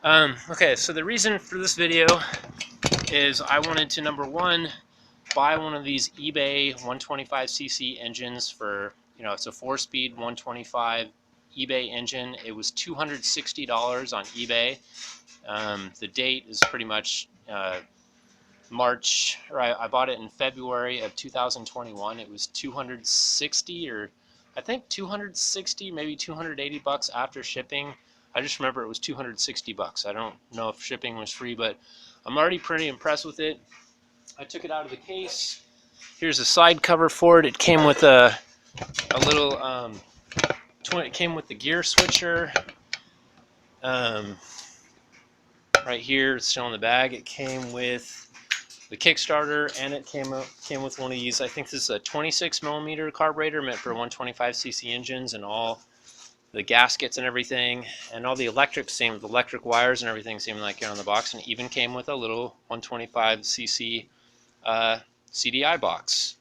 Okay, so the reason for this video is I wanted to, number one, buy one of these eBay 125cc engines for, it's a 4-speed 125 eBay engine. It was $260 on eBay. The date is pretty much March, or I bought it in February of 2021. It was 260, or I think 260, maybe 280 bucks after shipping. I just remember it was 260 bucks. I don't know if shipping was free, but I'm already pretty impressed with it. I took it out of the case. Here's a side cover for it. It came with a little, it came with the gear switcher. Right here, it's still in the bag. It came with the Kickstarter, and it came with one of these. I think this is a 26 millimeter carburetor meant for 125cc engines, and all the gaskets and everything, and all the electric wires and everything seemed like on the box, and it even came with a little 125cc CDI box,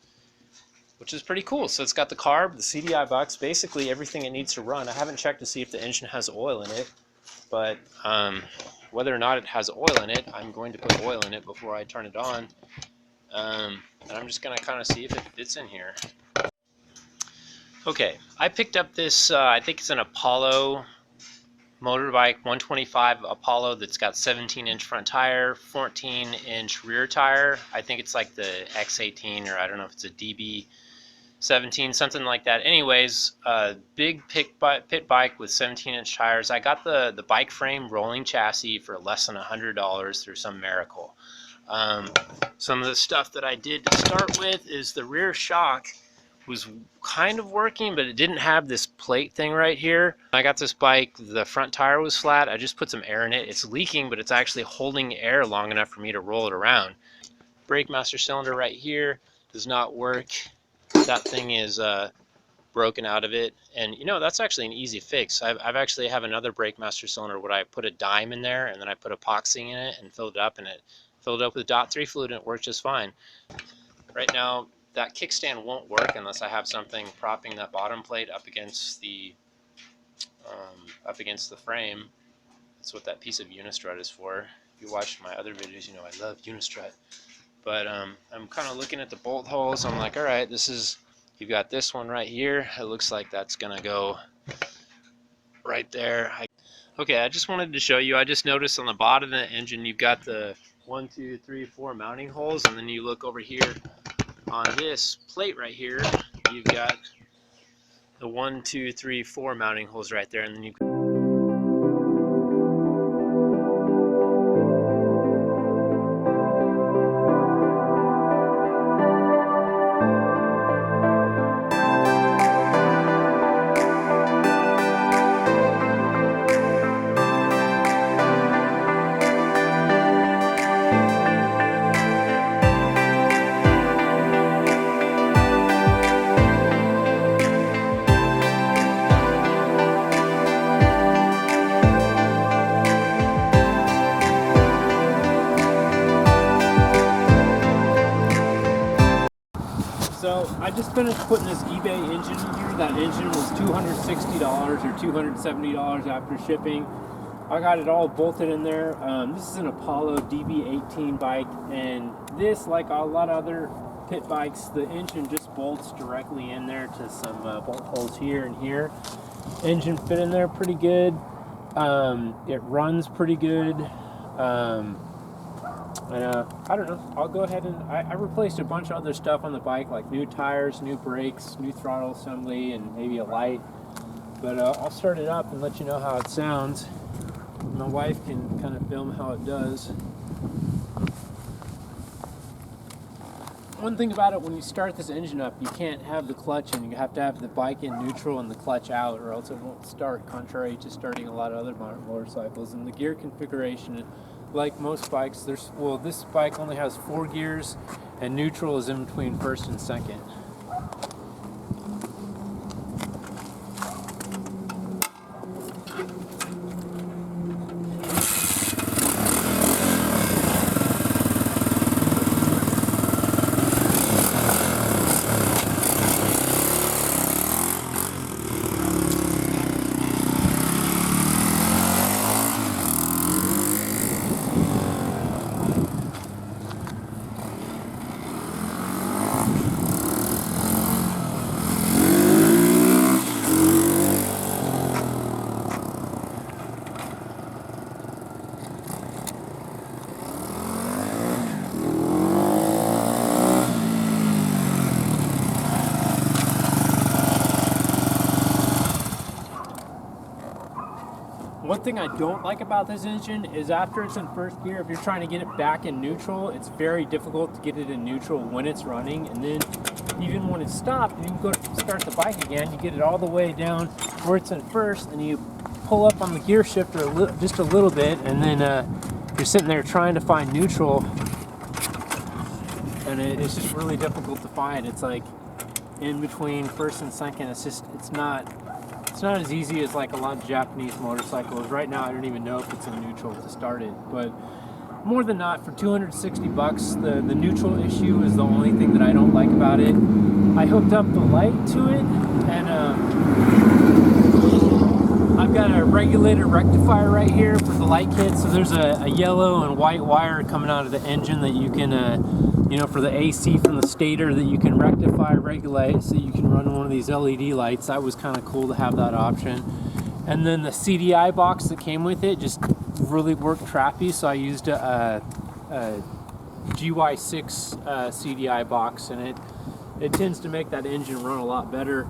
which is pretty cool. So it's got the carb, the CDI box, basically everything it needs to run. I haven't checked to see if the engine has oil in it, but whether or not it has oil in it, I'm going to put oil in it before I turn it on. And I'm just going to kind of see if it fits in here. Okay, I picked up this, I think it's an Apollo motorbike, 125 Apollo, that's got 17-inch front tire, 14-inch rear tire. I think it's like the X18, or I don't know if it's a DB17, something like that. Anyways, big pit bike with 17-inch tires. I got the bike frame rolling chassis for less than $100 through some miracle. Some of the stuff that I did to start with is the rear shock was kind of working, but it didn't have this plate thing right here. I got this bike, the front tire was flat. I just put some air in it. It's leaking, but it's actually holding air long enough for me to roll it around. Brake master cylinder right here does not work. That thing is broken out of it, and that's actually an easy fix. I've actually have another brake master cylinder where I put a dime in there, and then I put epoxy in it and filled it up, and it filled it up with .3 fluid, and it worked just fine. Right now, that kickstand won't work unless I have something propping that bottom plate up against the frame. That's what that piece of Unistrut is for. If you watched my other videos, you know I love Unistrut. But I'm kind of looking at the bolt holes. I'm like, all right, you've got this one right here. It looks like that's gonna go right there. Okay, I just wanted to show you. I just noticed on the bottom of the engine, you've got the 1, 2, 3, 4 mounting holes, and then you look over here on this plate right here, you've got the 1, 2, 3, 4 mounting holes right there, and then you So I just finished putting this eBay engine in here. That engine was $260 or $270 after shipping. I got it all bolted in there. This is an Apollo DB18 bike, and this, like a lot of other pit bikes, the engine just bolts directly in there to some bolt holes here and here. Engine fit in there pretty good. It runs pretty good. I don't know, I'll go ahead and I replaced a bunch of other stuff on the bike, like new tires, new brakes, new throttle assembly, and maybe a light. But I'll start it up and let you know how it sounds. My wife can kind of film how it does. One thing about it, when you start this engine up, you can't have the clutch in. You have to have the bike in neutral and the clutch out, or else it won't start, contrary to starting a lot of other motorcycles. And the gear configuration, like most bikes, this bike only has 4 gears, and neutral is in between first and second. thing I don't like about this engine is after it's in first gear, if you're trying to get it back in neutral, it's very difficult to get it in neutral when it's running. And then even when it's stopped and you go to start the bike again, you get it all the way down where it's in first, and you pull up on the gear shifter just a little bit, and then you're sitting there trying to find neutral, and it's just really difficult to find. It's like in between first and second. It's not as easy as like a lot of Japanese motorcycles. Right now I don't even know if it's in neutral to start it, but more than not, for 260 bucks, the neutral issue is the only thing that I don't like about it. I hooked up the light to it, and I've got a Regulator Rectifier right here for the light kit. So there's a yellow and white wire coming out of the engine that you can, you know, for the AC from the stator, that you can rectify, regulate, so you can run one of these LED lights. That was kind of cool to have that option. And then the CDI box that came with it just really worked trappy, so I used a GY6 CDI box, and it tends to make that engine run a lot better.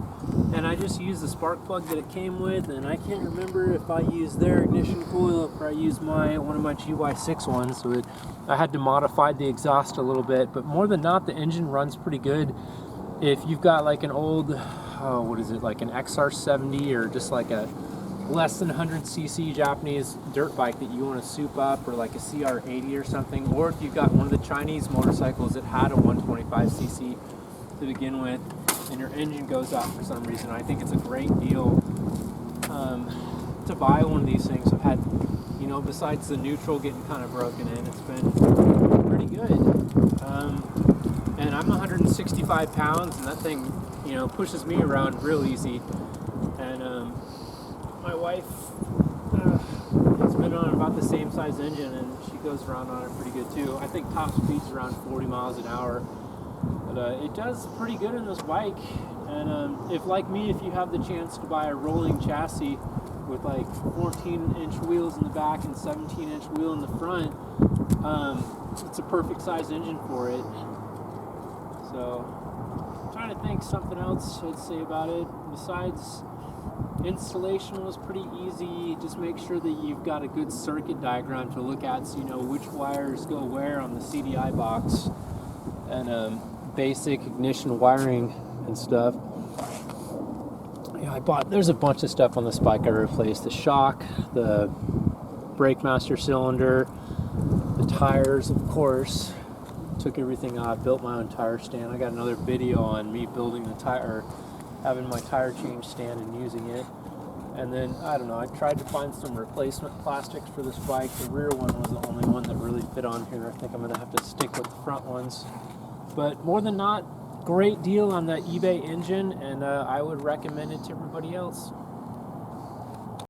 And I just used the spark plug that it came with, and I can't remember if I used their ignition coil or I used one of my GY6 ones, so I had to modify the exhaust a little bit. But more than not, the engine runs pretty good. If you've got like an old, what is it, like an XR70 or just like a less than 100cc Japanese dirt bike that you want to soup up, or like a CR80 or something, or if you've got one of the Chinese motorcycles that had a 125cc to begin with, and your engine goes out for some reason, I think it's a great deal to buy one of these things. I've had, you know, besides the neutral getting kind of broken in, it's been pretty good. And I'm 165 pounds, and that thing, you know, pushes me around real easy. And my wife has been on about the same size engine, and she goes around on it pretty good too. I think top speed's around 40 miles an hour. But it does pretty good in this bike. And if, like me, if you have the chance to buy a rolling chassis with like 14-inch wheels in the back and 17-inch wheel in the front, it's a perfect size engine for it. So I'm trying to think something else I'd say about it. Besides, installation was pretty easy. Just make sure that you've got a good circuit diagram to look at, so you know which wires go where on the CDI box, and basic ignition wiring and stuff. Yeah, there's a bunch of stuff on this bike I replaced. The shock, the brake master cylinder, the tires, of course. Took everything out, built my own tire stand. I got another video on me building the tire, having my tire change stand and using it. And then, I don't know, I tried to find some replacement plastics for this bike. The rear one was the only one that really fit on here. I think I'm gonna have to stick with the front ones. But more than not, great deal on that eBay engine, and I would recommend it to everybody else.